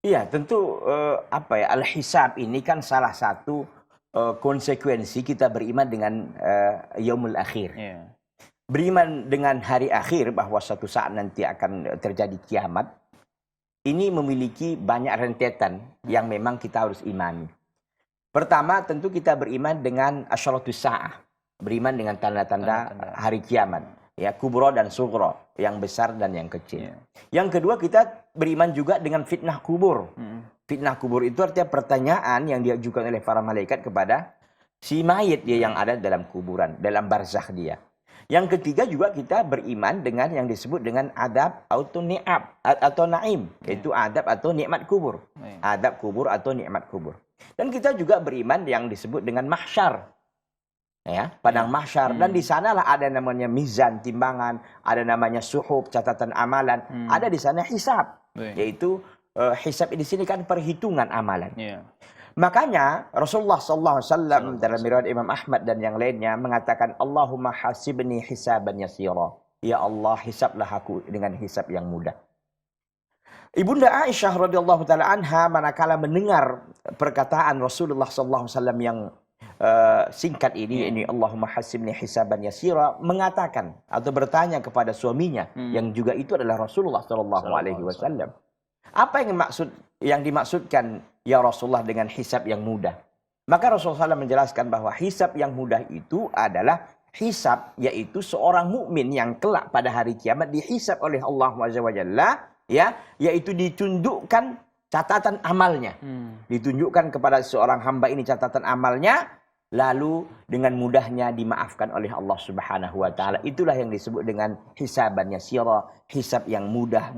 Iya, tentu apa ya, al-hisab ini kan salah satu konsekuensi kita beriman dengan yaumul akhir. Iya. Beriman dengan hari akhir bahwa suatu saat nanti akan terjadi kiamat, ini memiliki banyak rentetan yang memang kita harus imani. Pertama, tentu kita beriman dengan asyaratus sa'ah. Beriman dengan tanda-tanda hari kiamat. Ya, kubro dan sugro, yang besar dan yang kecil. Yeah. Yang kedua, kita beriman juga dengan fitnah kubur. Fitnah kubur itu artinya pertanyaan yang diajukan oleh para malaikat kepada si mayit dia yang ada dalam kuburan, dalam barzakh dia. Yang ketiga juga kita beriman dengan yang disebut dengan adab atau ni'ab atau naim, yaitu adab atau nikmat kubur. Adab kubur atau nikmat kubur. Dan kita juga beriman yang disebut dengan mahsyar. Ya, padang mahsyar, dan di sanalah ada namanya mizan, timbangan, ada namanya suhuf, catatan amalan, ada di sana hisab, yaitu hisab di sini kan perhitungan amalan. Makanya Rasulullah SAW dalam riwayat Imam Ahmad dan yang lainnya mengatakan, Allahumma hasibni hisaban yasira. Ya Allah, hisablah aku dengan hisab yang mudah. Ibunda Aisyah radhiyallahu taala anha manakala mendengar perkataan Rasulullah SAW yang singkat ini Allahumma hasibni hisaban yasira, mengatakan atau bertanya kepada suaminya yang juga itu adalah Rasulullah SAW. Apa yang dimaksudkan ya Rasulullah dengan hisab yang mudah? Maka Rasulullah SAW menjelaskan bahwa hisab yang mudah itu adalah hisab, yaitu seorang mukmin yang kelak pada hari kiamat dihisab oleh Allah SWT, ya, yaitu ditunjukkan catatan amalnya. Ditunjukkan kepada seorang hamba ini catatan amalnya, lalu dengan mudahnya dimaafkan oleh Allah Subhanahu wa taala. Itulah yang disebut dengan hisaban yasira, hisab yang mudah,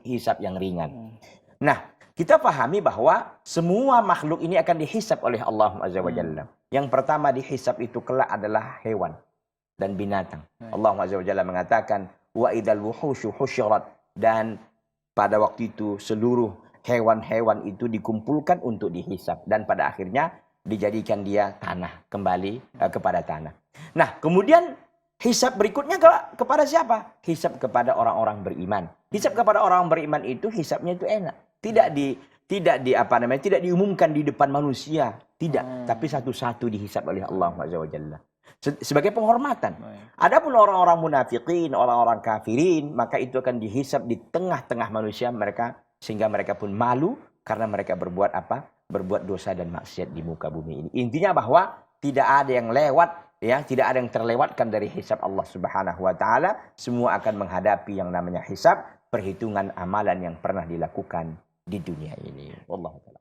hisab yang ringan. Nah, kita pahami bahwa semua makhluk ini akan dihisab oleh Allah Azza wa Jalla. Yang pertama dihisab itu kelak adalah hewan dan binatang. Allah Azza wa Jalla mengatakan, wa idzal wuhusyu husyirat, dan pada waktu itu seluruh hewan-hewan itu dikumpulkan untuk dihisab dan pada akhirnya dijadikan dia tanah, kembali kepada tanah. Nah, kemudian hisab berikutnya kepada siapa? Hisab kepada orang-orang beriman. Hisab kepada orang beriman itu hisabnya itu enak. Tidak diumumkan di depan manusia, tidak, tapi satu-satu dihisab oleh Allah Azza wa Jalla. Sebagai penghormatan. Adapun orang-orang munafikin, orang-orang kafirin, maka itu akan dihisab di tengah-tengah manusia mereka, sehingga mereka pun malu karena mereka berbuat apa? Berbuat dosa dan maksiat di muka bumi ini. Intinya bahwa tidak ada yang lewat, ya, tidak ada yang terlewatkan dari hisab Allah Subhanahu wa taala. Semua akan menghadapi yang namanya hisab, perhitungan amalan yang pernah dilakukan di dunia ini. Wallahu taala.